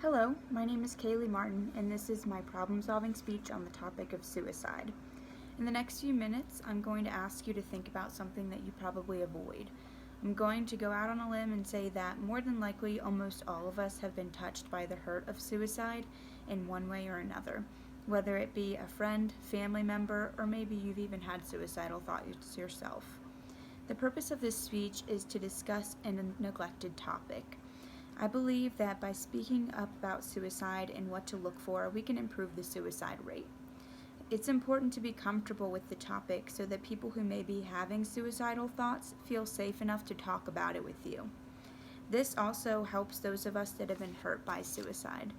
Hello, my name is Kaylee Martin, and this is my problem solving speech on the topic of suicide. In the next few minutes, I'm going to ask you to think about something that you probably avoid. I'm going to go out on a limb and say that more than likely, almost all of us have been touched by the hurt of suicide in one way or another, whether it be a friend, family member, or maybe you've even had suicidal thoughts yourself. The purpose of this speech is to discuss a neglected topic. I believe that by speaking up about suicide and what to look for, we can improve the suicide rate. It's important to be comfortable with the topic so that people who may be having suicidal thoughts feel safe enough to talk about it with you. This also helps those of us that have been hurt by suicide.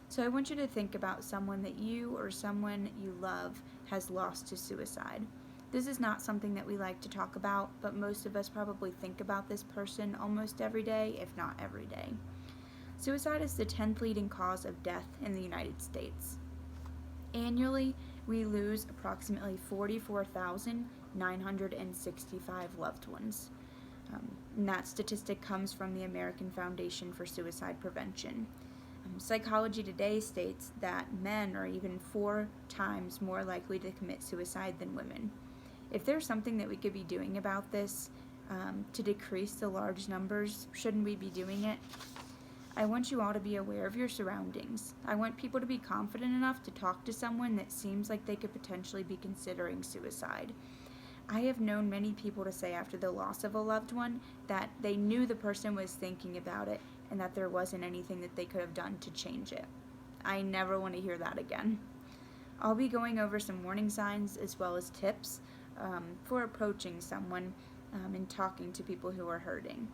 So I want you to think about someone that you or someone you love has lost to suicide. This is not something that we like to talk about, but most of us probably think about this person almost every day, if not every day. Suicide is the 10th leading cause of death in the United States. Annually, we lose approximately 44,965 loved ones. And that statistic comes from the American Foundation for Suicide Prevention. Psychology Today states that men are even 4 times more likely to commit suicide than women. If there's something that we could be doing about this to decrease the large numbers, shouldn't we be doing it? I want you all to be aware of your surroundings. I want people to be confident enough to talk to someone that seems like they could potentially be considering suicide. I have known many people to say after the loss of a loved one that they knew the person was thinking about it and that there wasn't anything that they could have done to change it. I never want to hear that again. I'll be going over some warning signs as well as tips for approaching someone and talking to people who are hurting.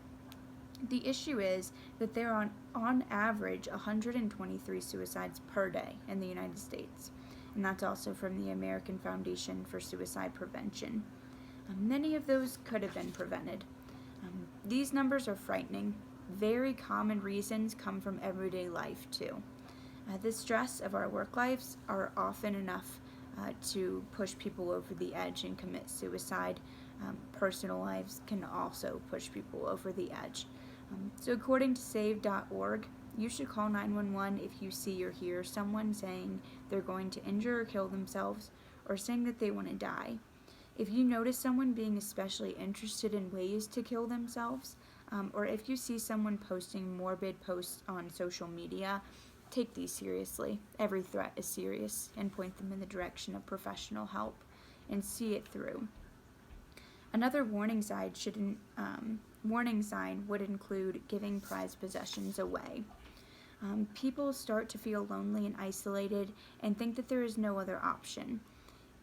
The issue is that there are on average 123 suicides per day in the United States, and that's also from the American Foundation for Suicide Prevention. Many of those could have been prevented. These numbers are frightening. Very common reasons come from everyday life too. The stress of our work lives are often enough to push people over the edge and commit suicide. Personal lives can also push people over the edge. So according to save.org, you should call 911 if you see or hear someone saying they're going to injure or kill themselves or saying that they want to die. If you notice someone being especially interested in ways to kill themselves, or if you see someone posting morbid posts on social media, take these seriously. Every threat is serious, and point them in the direction of professional help and see it through. Another warning sign would include giving prized possessions away. People start to feel lonely and isolated and think that there is no other option.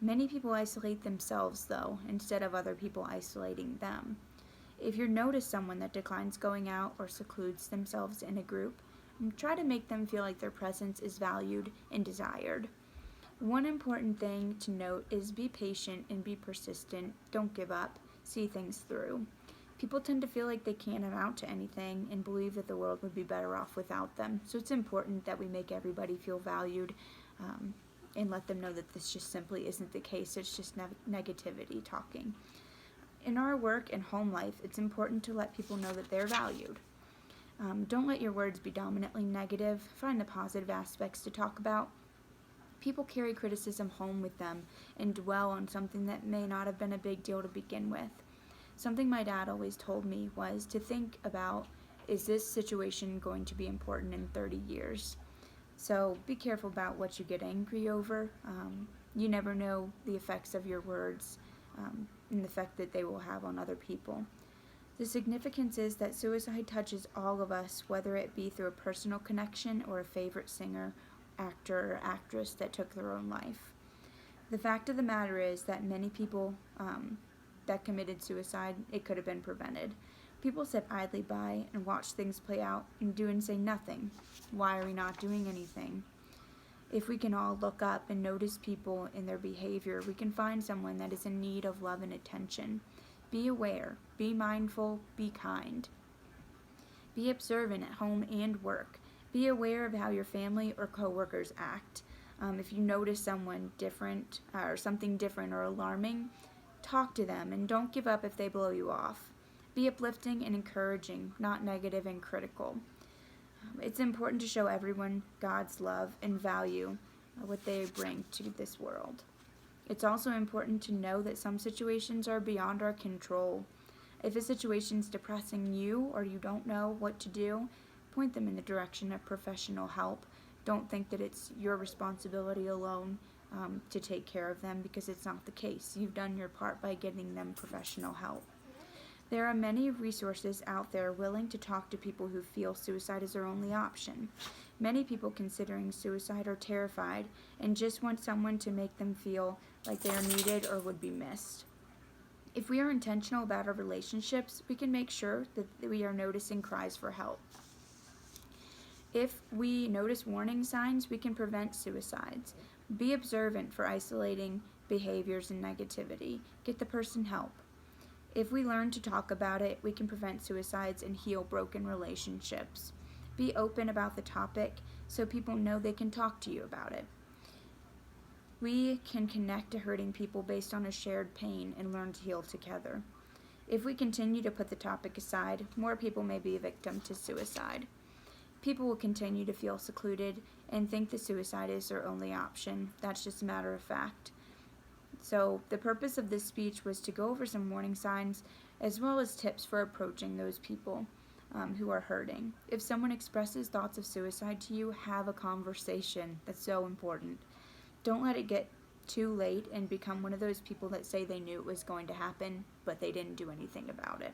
Many people isolate themselves, though, instead of other people isolating them. If you notice someone that declines going out or secludes themselves in a group, try to make them feel like their presence is valued and desired. One important thing to note is be patient and be persistent. Don't give up. See things through. People tend to feel like they can't amount to anything and believe that the world would be better off without them. So it's important that we make everybody feel valued and let them know that this just simply isn't the case. It's just negativity talking. In our work and home life, it's important to let people know that they're valued. Don't let your words be dominantly negative. Find the positive aspects to talk about. People carry criticism home with them and dwell on something that may not have been a big deal to begin with. Something my dad always told me was to think about, is this situation going to be important in 30 years? So be careful about what you get angry over. You never know the effects of your words and the effect that they will have on other people. The significance is that suicide touches all of us, whether it be through a personal connection or a favorite singer, actor, or actress that took their own life. The fact of the matter is that many people that committed suicide, it could have been prevented. People sit idly by and watch things play out and do and say nothing. Why are we not doing anything? If we can all look up and notice people in their behavior, we can find someone that is in need of love and attention. Be aware, be mindful, be kind. Be observant at home and work. Be aware of how your family or coworkers act. If you notice someone different or something different or alarming, talk to them and don't give up if they blow you off. Be uplifting and encouraging, not negative and critical. It's important to show everyone God's love and value what they bring to this world. It's also important to know that some situations are beyond our control. If a situation's depressing you or you don't know what to do, point them in the direction of professional help. Don't think that it's your responsibility alone to take care of them, because it's not the case. You've done your part by getting them professional help. There are many resources out there willing to talk to people who feel suicide is their only option. Many people considering suicide are terrified and just want someone to make them feel like they are needed or would be missed. If we are intentional about our relationships, we can make sure that we are noticing cries for help. If we notice warning signs, we can prevent suicides. Be observant for isolating behaviors and negativity. Get the person help. If we learn to talk about it, we can prevent suicides and heal broken relationships. Be open about the topic so people know they can talk to you about it. We can connect to hurting people based on a shared pain and learn to heal together. If we continue to put the topic aside, more people may be a victim to suicide. People will continue to feel secluded and think that suicide is their only option. That's just a matter of fact. So the purpose of this speech was to go over some warning signs as well as tips for approaching those people who are hurting. If someone expresses thoughts of suicide to you, have a conversation. That's so important. Don't let it get too late and become one of those people that say they knew it was going to happen, but they didn't do anything about it.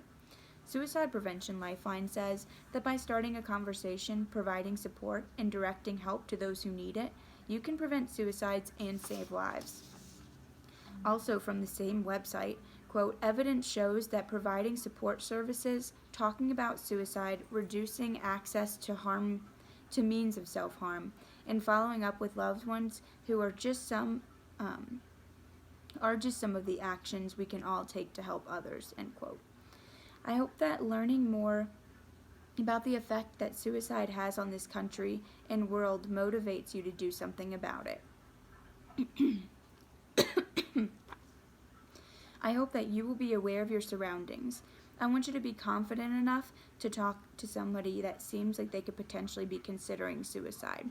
Suicide Prevention Lifeline says that by starting a conversation, providing support, and directing help to those who need it, you can prevent suicides and save lives. Also from the same website, quote, evidence shows that providing support services, talking about suicide, reducing access to means of self-harm, and following up with loved ones who are just some of the actions we can all take to help others, end quote. I hope that learning more about the effect that suicide has on this country and world motivates you to do something about it. I hope that you will be aware of your surroundings. I want you to be confident enough to talk to somebody that seems like they could potentially be considering suicide.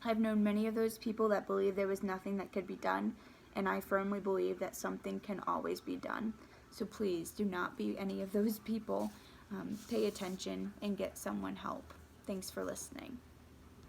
I've known many of those people that believe there was nothing that could be done, and I firmly believe that something can always be done. So please do not be any of those people. Pay attention and get someone help. Thanks for listening.